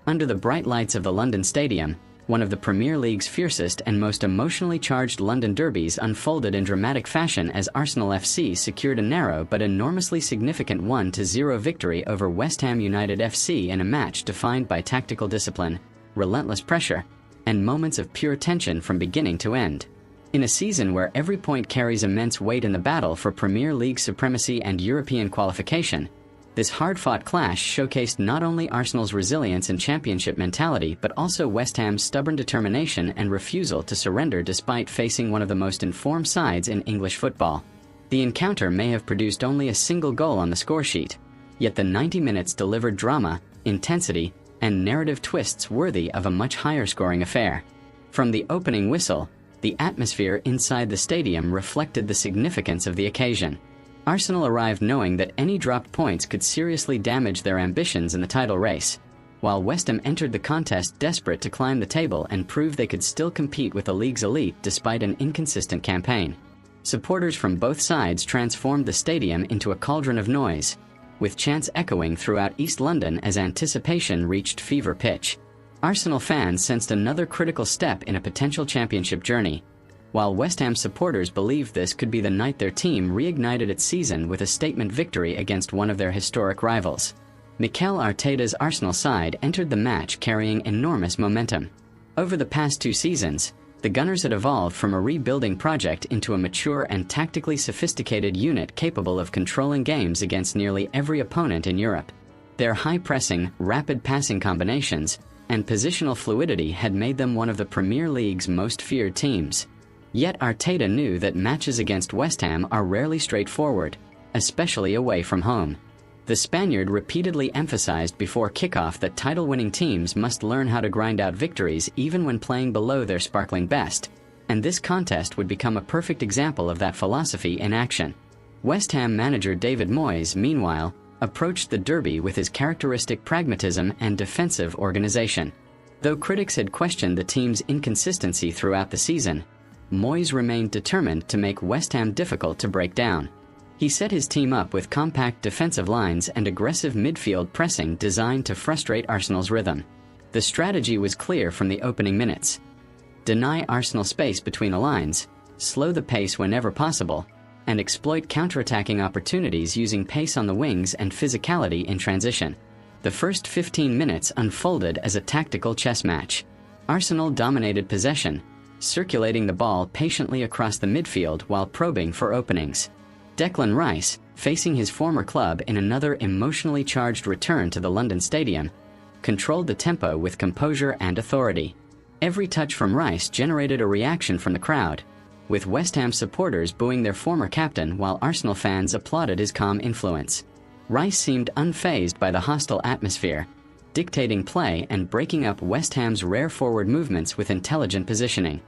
Under the bright lights of the London Stadium, one of the Premier League's fiercest and most emotionally charged London derbies unfolded in dramatic fashion as Arsenal FC secured a narrow but enormously significant 1-0 victory over West Ham United FC in a match defined by tactical discipline, relentless pressure, and moments of pure tension from beginning to end. In a season where every point carries immense weight in the battle for Premier League supremacy and European qualification, this hard-fought clash showcased not only Arsenal's resilience and championship mentality but also West Ham's stubborn determination and refusal to surrender despite facing one of the most informed sides in English football. The encounter may have produced only a single goal on the scoresheet, yet the 90 minutes delivered drama, intensity, and narrative twists worthy of a much higher-scoring affair. From the opening whistle, the atmosphere inside the stadium reflected the significance of the occasion. Arsenal arrived knowing that any dropped points could seriously damage their ambitions in the title race, while West Ham entered the contest desperate to climb the table and prove they could still compete with the league's elite despite an inconsistent campaign. Supporters from both sides transformed the stadium into a cauldron of noise, with chants echoing throughout East London as anticipation reached fever pitch. Arsenal fans sensed another critical step in a potential championship journey, while West Ham supporters believed this could be the night their team reignited its season with a statement victory against one of their historic rivals. Mikel Arteta's Arsenal side entered the match carrying enormous momentum. Over the past 2 seasons, the Gunners had evolved from a rebuilding project into a mature and tactically sophisticated unit capable of controlling games against nearly every opponent in Europe. Their high-pressing, rapid passing combinations, and positional fluidity had made them one of the Premier League's most feared teams. Yet Arteta knew that matches against West Ham are rarely straightforward, especially away from home. The Spaniard repeatedly emphasized before kickoff that title-winning teams must learn how to grind out victories even when playing below their sparkling best, and this contest would become a perfect example of that philosophy in action. West Ham manager David Moyes, meanwhile, approached the derby with his characteristic pragmatism and defensive organization. Though critics had questioned the team's inconsistency throughout the season, Moyes remained determined to make West Ham difficult to break down. He set his team up with compact defensive lines and aggressive midfield pressing designed to frustrate Arsenal's rhythm. The strategy was clear from the opening minutes: deny Arsenal space between the lines, slow the pace whenever possible, and exploit counter-attacking opportunities using pace on the wings and physicality in transition. The first 15 minutes unfolded as a tactical chess match. Arsenal dominated possession, circulating the ball patiently across the midfield while probing for openings. Declan Rice, facing his former club in another emotionally charged return to the London Stadium, controlled the tempo with composure and authority. Every touch from Rice generated a reaction from the crowd, with West Ham supporters booing their former captain while Arsenal fans applauded his calm influence. Rice seemed unfazed by the hostile atmosphere, dictating play and breaking up West Ham's rare forward movements with intelligent positioning.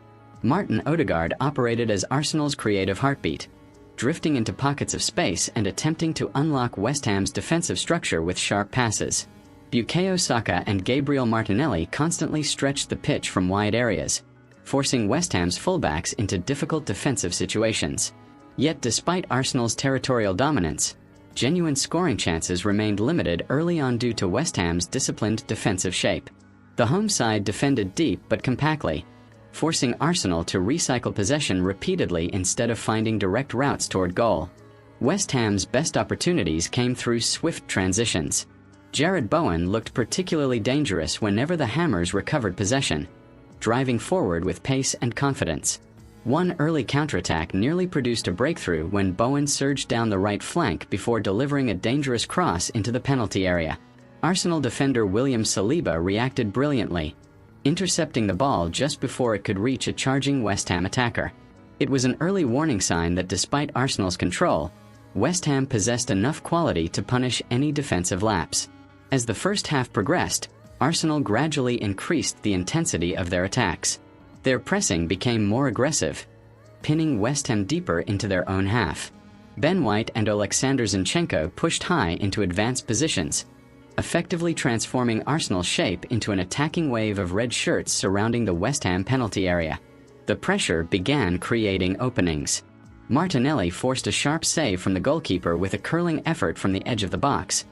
Martin Odegaard operated as Arsenal's creative heartbeat, drifting into pockets of space and attempting to unlock West Ham's defensive structure with sharp passes. Bukayo Saka and Gabriel Martinelli constantly stretched the pitch from wide areas, forcing West Ham's fullbacks into difficult defensive situations. Yet despite Arsenal's territorial dominance, genuine scoring chances remained limited early on due to West Ham's disciplined defensive shape. The home side defended deep but compactly, forcing Arsenal to recycle possession repeatedly instead of finding direct routes toward goal. West Ham's best opportunities came through swift transitions. Jared Bowen looked particularly dangerous whenever the Hammers recovered possession, driving forward with pace and confidence. One early counterattack nearly produced a breakthrough when Bowen surged down the right flank before delivering a dangerous cross into the penalty area. Arsenal defender William Saliba reacted brilliantly, intercepting the ball just before it could reach a charging West Ham attacker. It was an early warning sign that despite Arsenal's control, West Ham possessed enough quality to punish any defensive lapse. As the first half progressed, Arsenal gradually increased the intensity of their attacks. Their pressing became more aggressive, pinning West Ham deeper into their own half. Ben White and Oleksandr Zinchenko pushed high into advanced positions, effectively transforming Arsenal's shape into an attacking wave of red shirts surrounding the West Ham penalty area. The pressure began creating openings. Martinelli forced a sharp save from the goalkeeper with a curling effort from the edge of the box,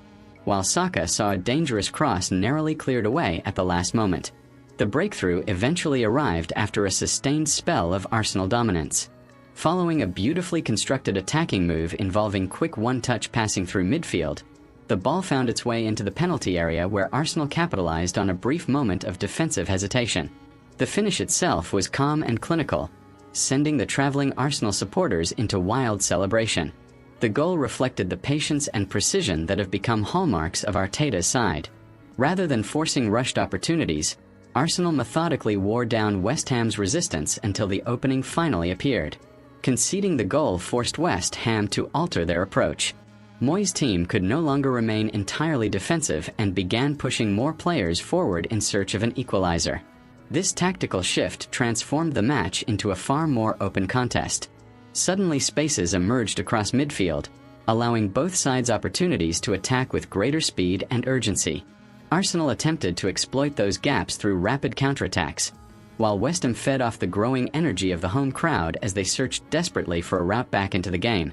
while Saka saw a dangerous cross narrowly cleared away at the last moment. The breakthrough eventually arrived after a sustained spell of Arsenal dominance. Following a beautifully constructed attacking move involving quick one-touch passing through midfield, the ball found its way into the penalty area where Arsenal capitalized on a brief moment of defensive hesitation. The finish itself was calm and clinical, sending the traveling Arsenal supporters into wild celebration. The goal reflected the patience and precision that have become hallmarks of Arteta's side. Rather than forcing rushed opportunities, Arsenal methodically wore down West Ham's resistance until the opening finally appeared. Conceding the goal forced West Ham to alter their approach. Moyes' team could no longer remain entirely defensive and began pushing more players forward in search of an equalizer. This tactical shift transformed the match into a far more open contest. Suddenly spaces emerged across midfield, allowing both sides opportunities to attack with greater speed and urgency. Arsenal attempted to exploit those gaps through rapid counterattacks, while West Ham fed off the growing energy of the home crowd as they searched desperately for a route back into the game.